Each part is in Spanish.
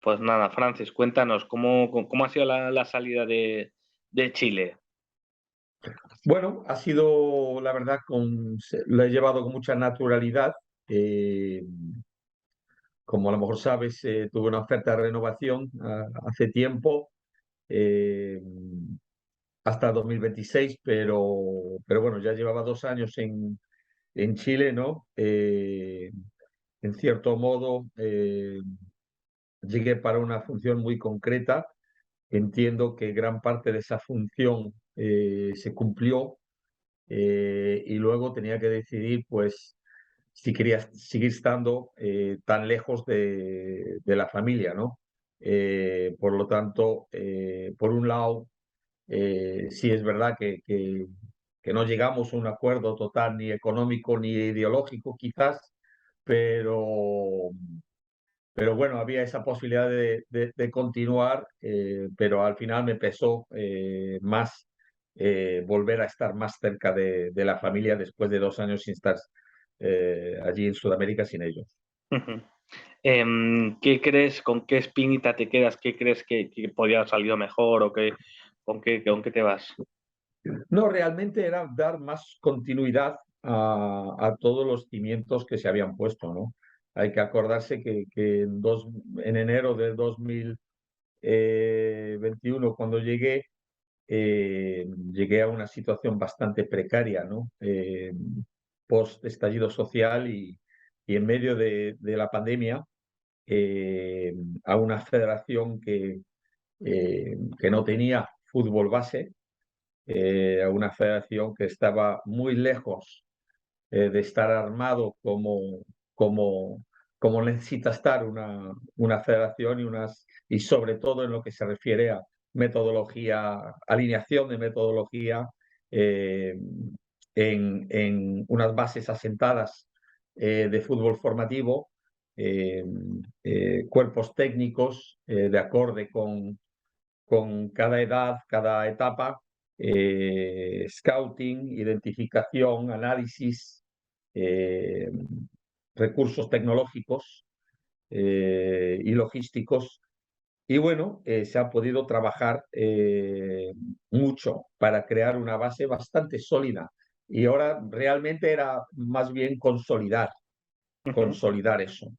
Pues nada, Francis, cuéntanos, ¿cómo ha sido la salida de Chile? Bueno, ha sido, la verdad, lo he llevado con mucha naturalidad. Eh, Como a lo mejor sabes, tuve una oferta de renovación hace tiempo, eh, hasta 2026, pero bueno, ya llevaba 2 años en Chile, ¿no? En cierto modo, llegué para una función muy concreta. Entiendo que gran parte de esa función se cumplió, y luego tenía que decidir, pues, si quería seguir estando tan lejos de la familia, ¿no? Por lo tanto, por un lado, sí es verdad que no llegamos a un acuerdo total, ni económico ni ideológico, quizás, pero, pero bueno, había esa posibilidad de continuar, pero al final me pesó más volver a estar más cerca de la familia después de 2 años sin estar allí en Sudamérica sin ellos. Ujú. ¿Qué crees, con qué espinita te quedas? ¿Qué crees que podía haber salido mejor o con qué te vas? No, realmente era dar más continuidad a todos los cimientos que se habían puesto, ¿no? Hay que acordarse que en enero de 2021, cuando llegué a una situación bastante precaria, ¿no? Post estallido social y en medio de la pandemia, eh, a una federación que no tenía fútbol base, a una federación que estaba muy lejos de estar armado como, como necesita estar una federación y sobre todo en lo que se refiere a metodología, alineación de metodología, eh, en unas bases asentadas de fútbol formativo, eh, cuerpos técnicos de acorde con cada edad, cada etapa, scouting, identificación, análisis, eh, recursos tecnológicos y logísticos. Y bueno, se ha podido trabajar mucho para crear una base bastante sólida. Y ahora realmente era más bien Ujú. consolidar eso.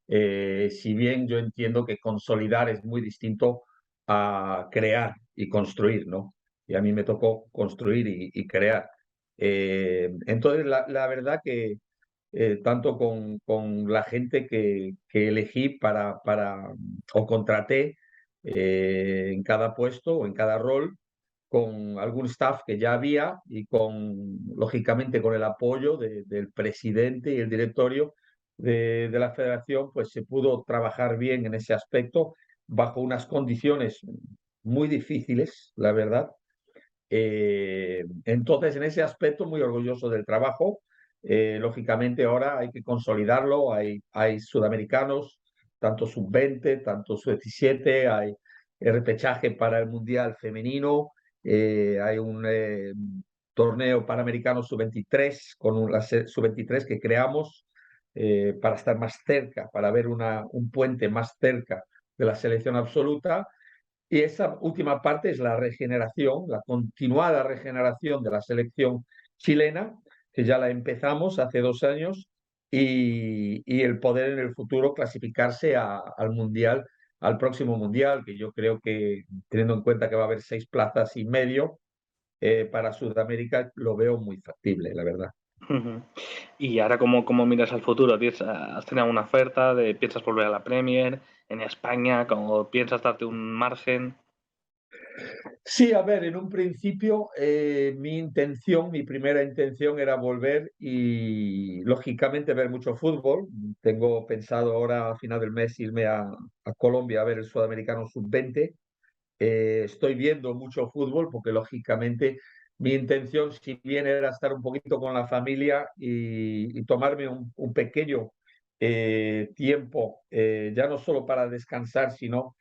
Si bien yo entiendo que consolidar es muy distinto a crear y construir, ¿no? Y a mí me tocó construir y crear. Entonces, la verdad que tanto con la gente que elegí o contraté en cada puesto o en cada rol, con algún staff que ya había y lógicamente, con el apoyo del presidente y el directorio de la federación, pues se pudo trabajar bien en ese aspecto bajo unas condiciones muy difíciles, la verdad. Entonces, en ese aspecto, muy orgulloso del trabajo. Lógicamente, ahora hay que consolidarlo. Hay sudamericanos, tanto sub-20, tanto sub-17, hay repechaje para el Mundial Femenino, hay un torneo panamericano sub-23 con la sub-23 que creamos para estar más cerca, para ver un puente más cerca de la selección absoluta. Y esa última parte es la regeneración, la continuada regeneración de la selección chilena, que ya la empezamos hace 2 años, y el poder en el futuro clasificarse al Mundial, al próximo Mundial, que yo creo que, teniendo en cuenta que va a haber 6,5 plazas para Sudamérica, lo veo muy factible, la verdad. Ujú. Y ahora, ¿cómo miras al futuro? ¿Has tenido alguna oferta piensas volver a la Premier en España? ¿Cómo piensas darte un margen? Sí, a ver, en un principio mi primera intención era volver y lógicamente ver mucho fútbol. Tengo pensado ahora a final del mes irme a Colombia a ver el Sudamericano Sub-20. Estoy viendo mucho fútbol porque lógicamente mi intención, si bien era estar un poquito con la familia y tomarme un pequeño tiempo, ya no solo para descansar, sino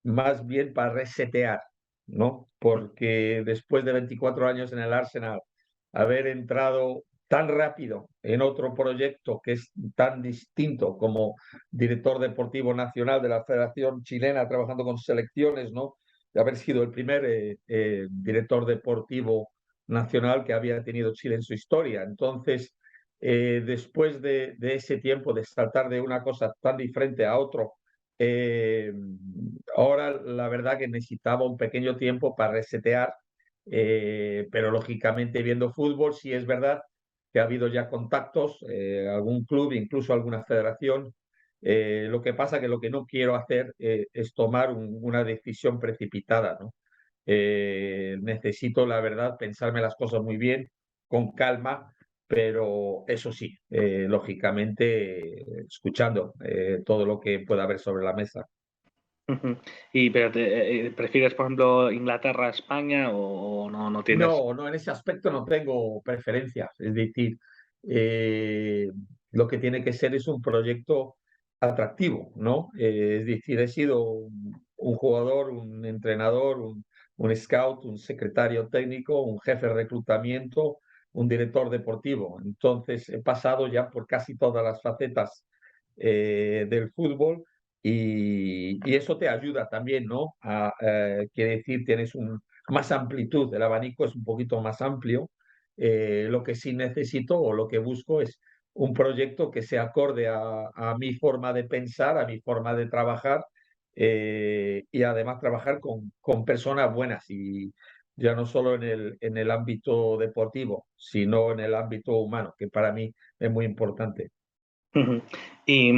más bien para resetear, ¿no? Porque después de 24 años en el Arsenal, haber entrado tan rápido en otro proyecto que es tan distinto como director deportivo nacional de la Federación Chilena trabajando con selecciones, ¿no? De haber sido el primer director deportivo nacional que había tenido Chile en su historia. Entonces, después de ese tiempo de saltar de una cosa tan diferente a otro, eh, ahora la verdad que necesitaba un pequeño tiempo para resetear, pero lógicamente viendo fútbol sí es verdad que ha habido ya contactos, algún club, incluso alguna federación. Lo que pasa que lo que no quiero hacer es tomar una decisión precipitada, ¿no? Necesito, la verdad, pensarme las cosas muy bien, con calma, pero eso sí, lógicamente, escuchando todo lo que pueda haber sobre la mesa. Ujú. Y pero ¿prefieres, por ejemplo, Inglaterra a España o no tienes? No, no, en ese aspecto no tengo preferencias. Es decir, eh, lo que tiene que ser es un proyecto atractivo, ¿no? Es decir, he sido un jugador, un entrenador, un scout, un secretario técnico, un jefe de reclutamiento, un director deportivo. Entonces, he pasado ya por casi todas las facetas del fútbol y eso te ayuda también, ¿no? Quiere decir, tienes más amplitud, el abanico es un poquito más amplio. Lo que sí necesito o lo que busco es un proyecto que se acorde a mi forma de pensar, a mi forma de trabajar y además trabajar con personas buenas y ya no solo en el ámbito deportivo, sino en el ámbito humano, que para mí es muy importante. Ujú. Y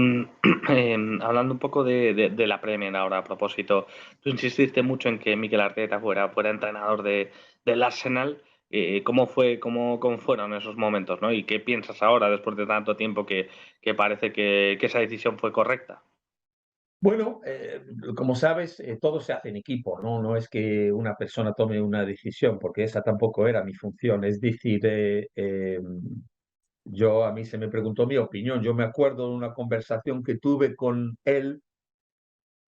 hablando un poco de la Premier ahora a propósito, tú insististe mucho en que Mikel Arteta fuera entrenador del Arsenal. ¿Cómo fueron esos momentos, ¿no? ¿Y qué piensas ahora, después de tanto tiempo, que parece que esa decisión fue correcta? Bueno, como sabes, todo se hace en equipo, ¿no? No es que una persona tome una decisión, porque esa tampoco era mi función. Es decir, a mí se me preguntó mi opinión. Yo me acuerdo de una conversación que tuve con él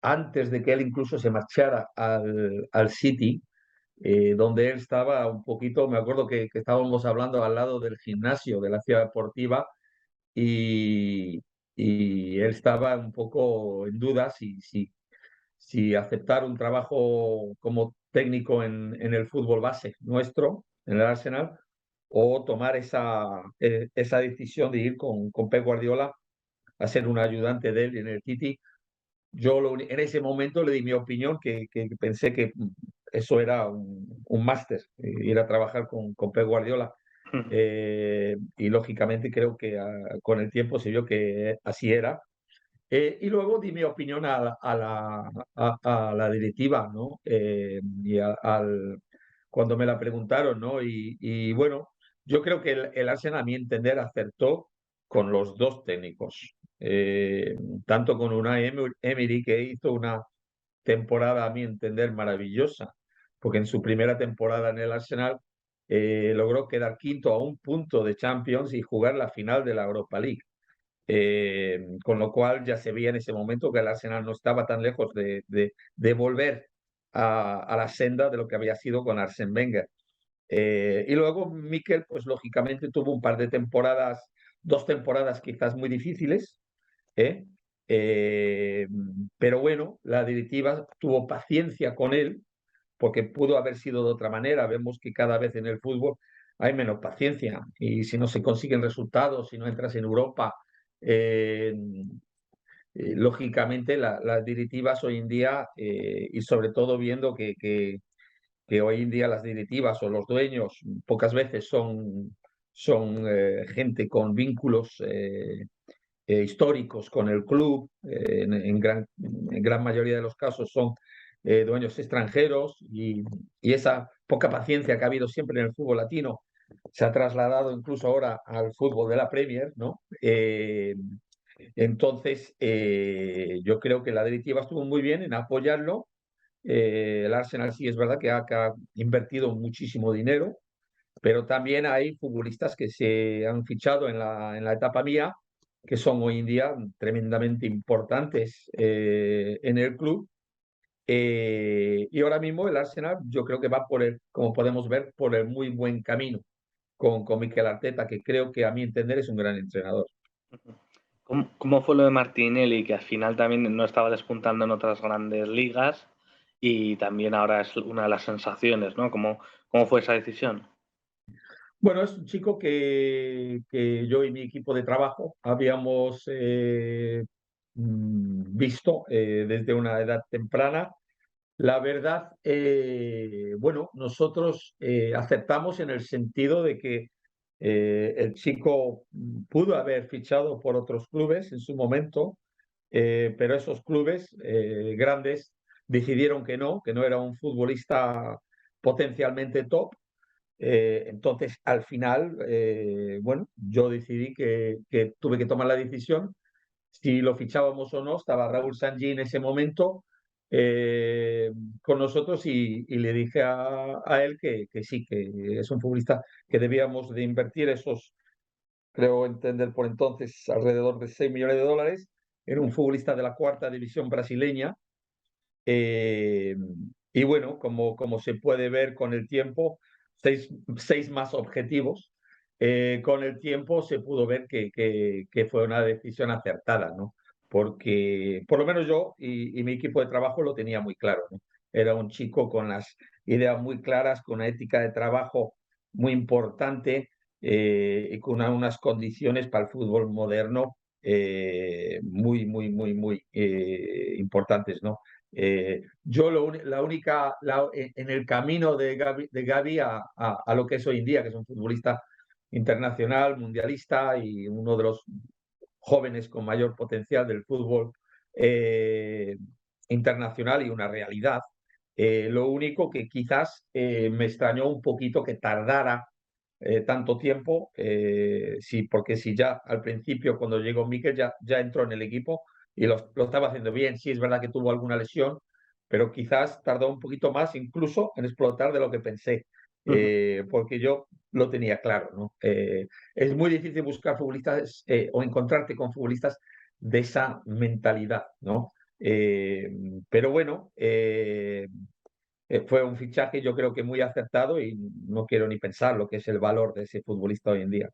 antes de que él incluso se marchara al City, donde él estaba un poquito, me acuerdo que estábamos hablando al lado del gimnasio de la ciudad deportiva y, y él estaba un poco en duda si aceptar un trabajo como técnico en el fútbol base nuestro, en el Arsenal, o tomar esa decisión de ir con Pep Guardiola a ser un ayudante de él en el City. En ese momento le di mi opinión, que pensé que eso era un máster, ir a trabajar con Pep Guardiola. Y lógicamente creo que con el tiempo se vio que así era. Y luego di mi opinión a la directiva, ¿no? Cuando me la preguntaron, ¿no? Y bueno, yo creo que el Arsenal, a mi entender, acertó con los dos técnicos. Tanto con Unai Emery, que hizo una temporada, a mi entender, maravillosa, porque en su primera temporada en el Arsenal logró quedar quinto a un punto de Champions y jugar la final de la Europa League. Con lo cual ya se veía en ese momento que el Arsenal no estaba tan lejos de volver a la senda de lo que había sido con Arsène Wenger. Y luego Mikel, pues lógicamente tuvo un par de temporadas, 2 temporadas quizás muy difíciles, ¿eh? Eh, pero bueno, la directiva tuvo paciencia con él porque pudo haber sido de otra manera. Vemos que cada vez en el fútbol hay menos paciencia y si no se consiguen resultados, si no entras en Europa, eh, lógicamente las directivas hoy en día, y sobre todo viendo que hoy en día las directivas o los dueños pocas veces son gente con vínculos históricos con el club, en gran mayoría de los casos son dueños extranjeros y esa poca paciencia que ha habido siempre en el fútbol latino se ha trasladado incluso ahora al fútbol de la Premier, ¿no? Entonces, yo creo que la directiva estuvo muy bien en apoyarlo. El Arsenal sí es verdad que ha invertido muchísimo dinero, pero también hay futbolistas que se han fichado en la etapa mía, que son hoy en día tremendamente importantes en el club. Y ahora mismo el Arsenal yo creo que va como podemos ver, por el muy buen camino. con Mikel Arteta, que creo que a mi entender es un gran entrenador. ¿Cómo fue lo de Martinelli, que al final también no estaba despuntando en otras grandes ligas y también ahora es una de las sensaciones, ¿no? ¿Cómo fue esa decisión? Bueno, es un chico que yo y mi equipo de trabajo habíamos visto desde una edad temprana. La verdad, bueno, nosotros aceptamos en el sentido de que el chico pudo haber fichado por otros clubes en su momento, pero esos clubes grandes decidieron que no era un futbolista potencialmente top. Entonces, al final, bueno, yo decidí que tuve que tomar la decisión si lo fichábamos o no. Estaba Raúl Sanji en ese momento eh, con nosotros y le dije a él que sí, que es un futbolista que debíamos de invertir esos, creo entender por entonces, alrededor de 6 millones de dólares en un futbolista de la cuarta división brasileña. eh, y bueno, como se puede ver con el tiempo, seis más objetivos. Con el tiempo se pudo ver que fue una decisión acertada, ¿no? Porque por lo menos yo y mi equipo de trabajo lo tenía muy claro, ¿no? Era un chico con las ideas muy claras, con una ética de trabajo muy importante y con unas condiciones para el fútbol moderno muy importantes, ¿no? Yo la única, en el camino de Gavi a lo que es hoy en día, que es un futbolista internacional, mundialista y uno de los jóvenes con mayor potencial del fútbol eh, internacional y una realidad. Lo único que quizás me extrañó un poquito que tardara tanto tiempo, sí, porque si ya al principio cuando llegó Mikel ya entró en el equipo y lo estaba haciendo bien, sí es verdad que tuvo alguna lesión, pero quizás tardó un poquito más incluso en explotar de lo que pensé, porque yo lo tenía claro, ¿no? Es muy difícil buscar futbolistas o encontrarte con futbolistas de esa mentalidad, ¿no? Eh, pero bueno, fue un fichaje yo creo que muy acertado y no quiero ni pensar lo que es el valor de ese futbolista hoy en día.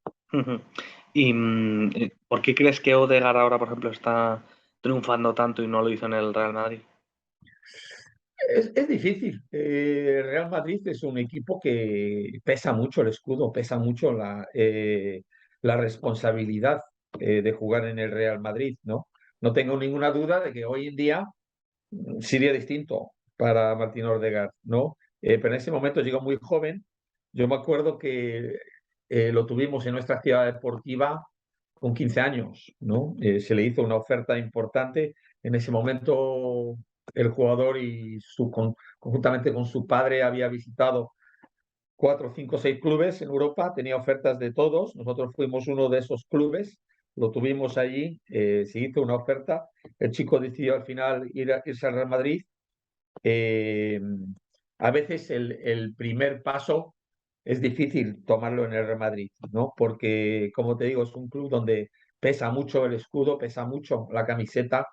¿Y por qué crees que Odegaard ahora, por ejemplo, está triunfando tanto y no lo hizo en el Real Madrid? Es difícil. Real Madrid es un equipo que pesa mucho el escudo, pesa mucho la responsabilidad de jugar en el Real Madrid, ¿no? No tengo ninguna duda de que hoy en día sería distinto para Martín Ordegar, ¿no? Pero en ese momento llegó muy joven. Yo me acuerdo que lo tuvimos en nuestra ciudad deportiva con 15 años, ¿no? Se le hizo una oferta importante. En ese momento el jugador conjuntamente con su padre había visitado 4, 5, 6 clubes en Europa, tenía ofertas de todos. Nosotros fuimos uno de esos clubes, lo tuvimos allí, se hizo una oferta. El chico decidió al final irse al Real Madrid. eh, a veces el primer paso es difícil tomarlo en el Real Madrid, ¿no? Porque, como te digo, es un club donde pesa mucho el escudo, pesa mucho la camiseta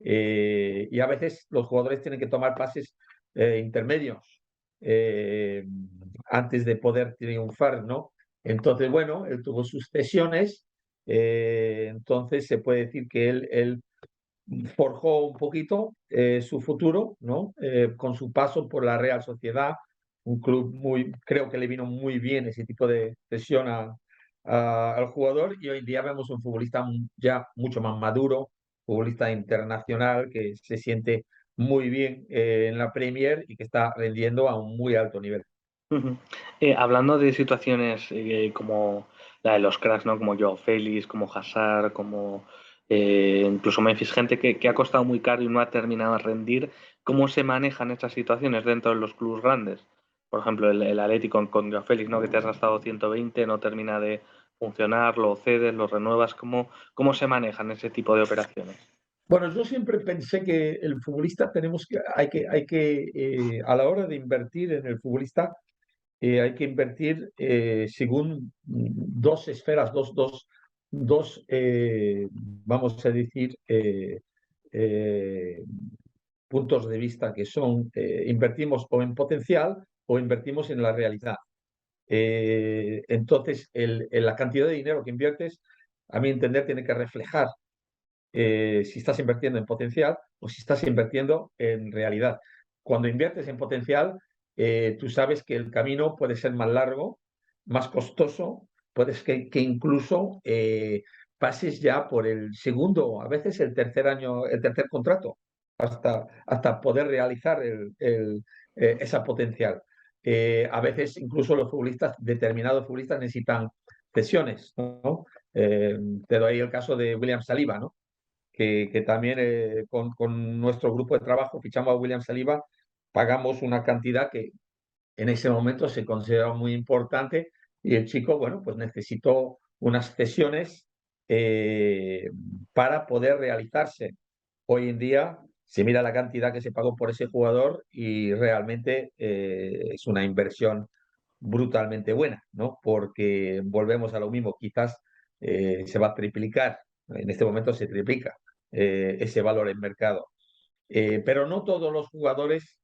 y a veces los jugadores tienen que tomar pases intermedios eh, antes de poder triunfar, ¿no? Entonces, bueno, él tuvo sus cesiones, entonces se puede decir que él forjó un poquito su futuro, ¿no? Con su paso por la Real Sociedad, un club muy, creo que le vino muy bien ese tipo de sesión al jugador y hoy en día vemos un futbolista ya mucho más maduro, futbolista internacional que se siente muy bien en la Premier y que está rendiendo a un muy alto nivel. Hablando de situaciones como la de los cracks, ¿no? Como Joao Félix, como Hazard, como incluso Memphis, gente que ha costado muy caro y no ha terminado de rendir, ¿cómo se manejan estas situaciones dentro de los clubes grandes? Por ejemplo, el Atlético con Joao Félix, ¿no? Que te has gastado 120, no termina de funcionar, lo cedes, lo renuevas, ¿cómo se manejan ese tipo de operaciones? Bueno, yo siempre pensé que el futbolista hay que a la hora de invertir en el futbolista, hay que invertir según dos esferas, vamos a decir, eh, puntos de vista que son, invertimos o en potencial o invertimos en la realidad. Entonces, la cantidad de dinero que inviertes, a mi entender, tiene que reflejar si estás invirtiendo en potencial o si estás invirtiendo en realidad. Cuando inviertes en potencial, tú sabes que el camino puede ser más largo, más costoso, puedes que incluso pases ya por el segundo, a veces el tercer año, el tercer contrato, hasta poder realizar esa potencial. A veces incluso los futbolistas, determinados futbolistas necesitan cesiones, ¿no? Eh, Te doy el caso de William Saliba, ¿no? Que también con nuestro grupo de trabajo fichamos a William Saliba, pagamos una cantidad que en ese momento se consideraba muy importante y el chico, bueno, pues necesitó unas cesiones eh, para poder realizarse. Hoy en día se mira la cantidad que se pagó por ese jugador y realmente es una inversión brutalmente buena, ¿no? Porque volvemos a lo mismo, quizás se va a triplicar, en este momento se triplica ese valor en mercado. Pero no todos los jugadores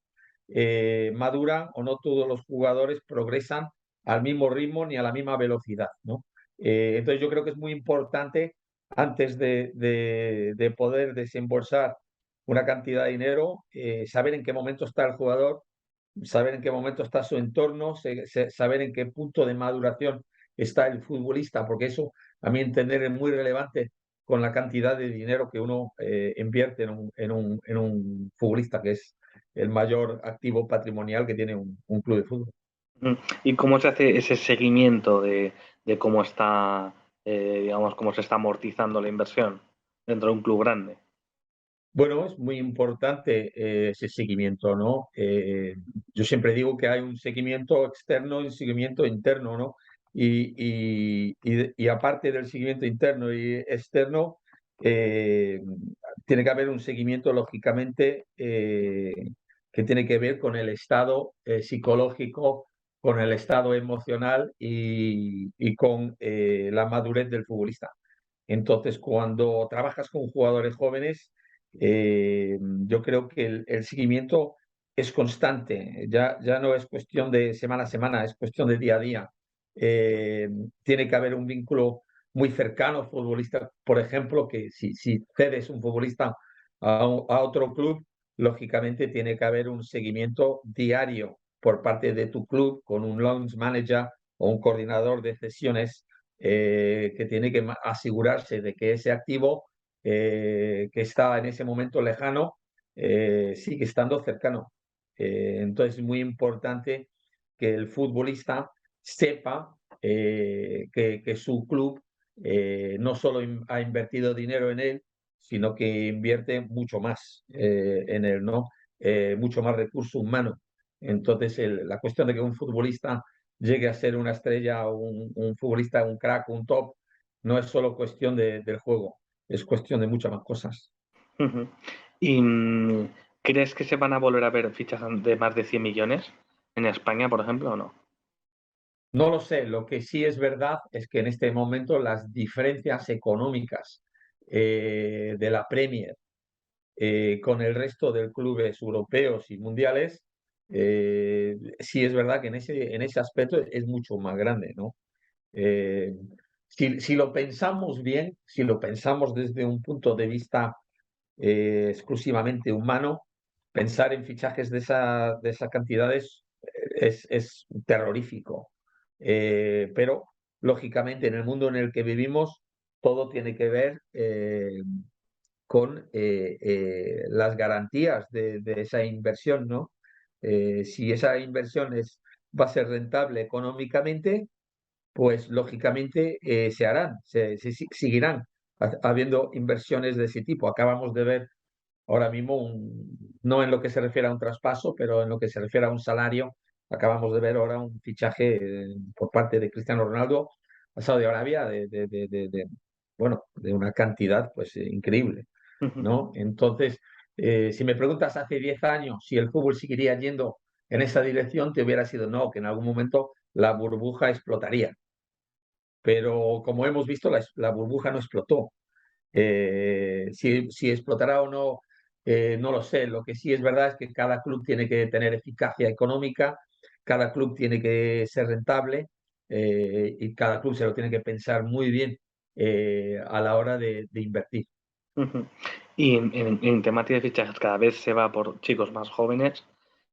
maduran o no todos los jugadores progresan al mismo ritmo ni a la misma velocidad, ¿no? Entonces yo creo que es muy importante antes de poder desembolsar una cantidad de dinero, saber en qué momento está el jugador, saber en qué momento está su entorno, saber en qué punto de maduración está el futbolista, porque eso, a mi entender, es muy relevante con la cantidad de dinero que uno invierte en un futbolista, que es el mayor activo patrimonial que tiene un club de fútbol. ¿Y cómo se hace ese seguimiento de cómo está, digamos, cómo se está amortizando la inversión dentro de un club grande? Bueno, es muy importante ese seguimiento, ¿no? Yo siempre digo que hay un seguimiento externo y un seguimiento interno, ¿no? Y aparte del seguimiento interno y externo, eh, tiene que haber un seguimiento, lógicamente, que tiene que ver con el estado psicológico, con el estado emocional y con la madurez del futbolista. Entonces, cuando trabajas con jugadores jóvenes, yo creo que el seguimiento es constante, ya no es cuestión de semana a semana, es cuestión de día a día. Eh, Tiene que haber un vínculo muy cercano, futbolista, por ejemplo, que si cedes un futbolista a otro club, lógicamente tiene que haber un seguimiento diario por parte de tu club con un launch manager o un coordinador de cesiones que tiene que asegurarse de que ese activo que está en ese momento lejano sigue estando cercano. Entonces es muy importante que el futbolista sepa que su club no solo ha invertido dinero en él, sino que invierte mucho más en él, ¿no? Mucho más recurso humano. Entonces, la cuestión de que un futbolista llegue a ser una estrella o un futbolista, un crack, un top, no es solo cuestión del juego, es cuestión de muchas más cosas. Ujú. ¿Y crees que se van a volver a ver fichas de más de 100 millones en España, por ejemplo, o no? No lo sé, lo que sí es verdad es que en este momento las diferencias económicas de la Premier con el resto de clubes europeos y mundiales, sí es verdad que en ese aspecto es mucho más grande, ¿no? Eh, si lo pensamos bien, si lo pensamos desde un punto de vista exclusivamente humano, pensar en fichajes de esa cantidades es terrorífico. Pero, lógicamente, en el mundo en el que vivimos, todo tiene que ver con las garantías de esa inversión, ¿no? Si esa inversión va a ser rentable económicamente, pues lógicamente se harán, seguirán habiendo inversiones de ese tipo. Acabamos de ver ahora mismo, no en lo que se refiere a un traspaso, pero en lo que se refiere a un salario, acabamos de ver ahora un fichaje por parte de Cristiano Ronaldo a Saudi Arabia bueno, de una cantidad pues increíble, Ujú. ¿no? Entonces, si me preguntas hace 10 años si el fútbol seguiría yendo en esa dirección, te hubiera sido no, que en algún momento la burbuja explotaría. Pero como hemos visto, la burbuja no explotó. Si explotará o no, no lo sé. Lo que sí es verdad es que cada club tiene que tener eficacia económica, cada club tiene que ser rentable y cada club se lo tiene que pensar muy bien a la hora de invertir. Ujú. Y en temática de fichajes cada vez se va por chicos más jóvenes.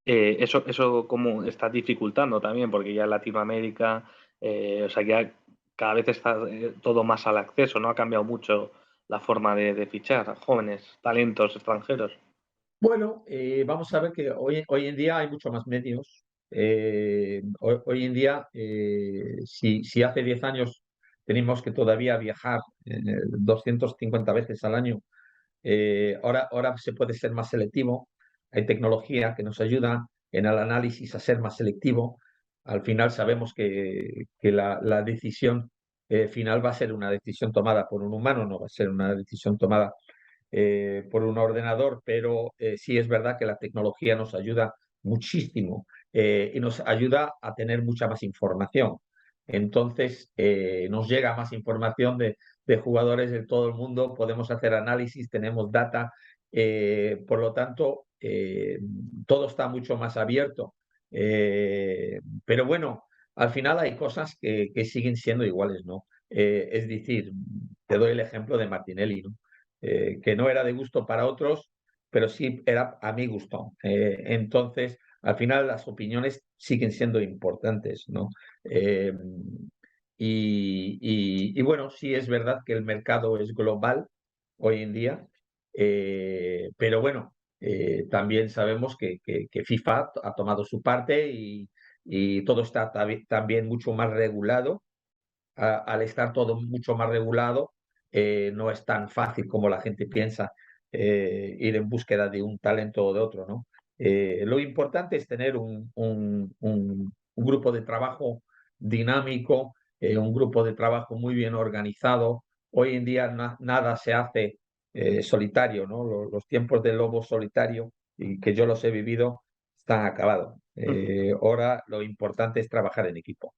Eso como está dificultando también, porque ya en Latinoamérica, o sea, ya cada vez está todo más al acceso, ¿no? Ha cambiado mucho la forma de fichar a jóvenes, talentos extranjeros. Bueno, vamos a ver que hoy en día hay mucho más medios. Hoy en día, si hace 10 años teníamos que todavía viajar 250 veces al año, ahora se puede ser más selectivo. Hay tecnología que nos ayuda en el análisis a ser más selectivo. Al final sabemos que la decisión final va a ser una decisión tomada por un humano, no va a ser una decisión tomada por un ordenador, pero sí es verdad que la tecnología nos ayuda muchísimo y nos ayuda a tener mucha más información. Entonces, nos llega más información de jugadores de todo el mundo, podemos hacer análisis, tenemos data, por lo tanto, todo está mucho más abierto. Pero bueno, al final hay cosas que siguen siendo iguales, ¿no? Es decir, te doy el ejemplo de Martinelli, ¿no? Que no era de gusto para otros, pero sí era a mi gusto. Entonces, al final las opiniones siguen siendo importantes, ¿no? Eh, y bueno, sí es verdad que el mercado es global hoy en día, pero bueno, también sabemos que FIFA ha tomado su parte y todo está también mucho más regulado. Al estar todo mucho más regulado, no es tan fácil como la gente piensa ir en búsqueda de un talento o de otro, ¿no? Lo importante es tener un grupo de trabajo dinámico, un grupo de trabajo muy bien organizado. Hoy en día nada se hace solitario, ¿no? Los tiempos del lobo solitario, y que yo los he vivido, están acabados. Ahora lo importante es trabajar en equipo.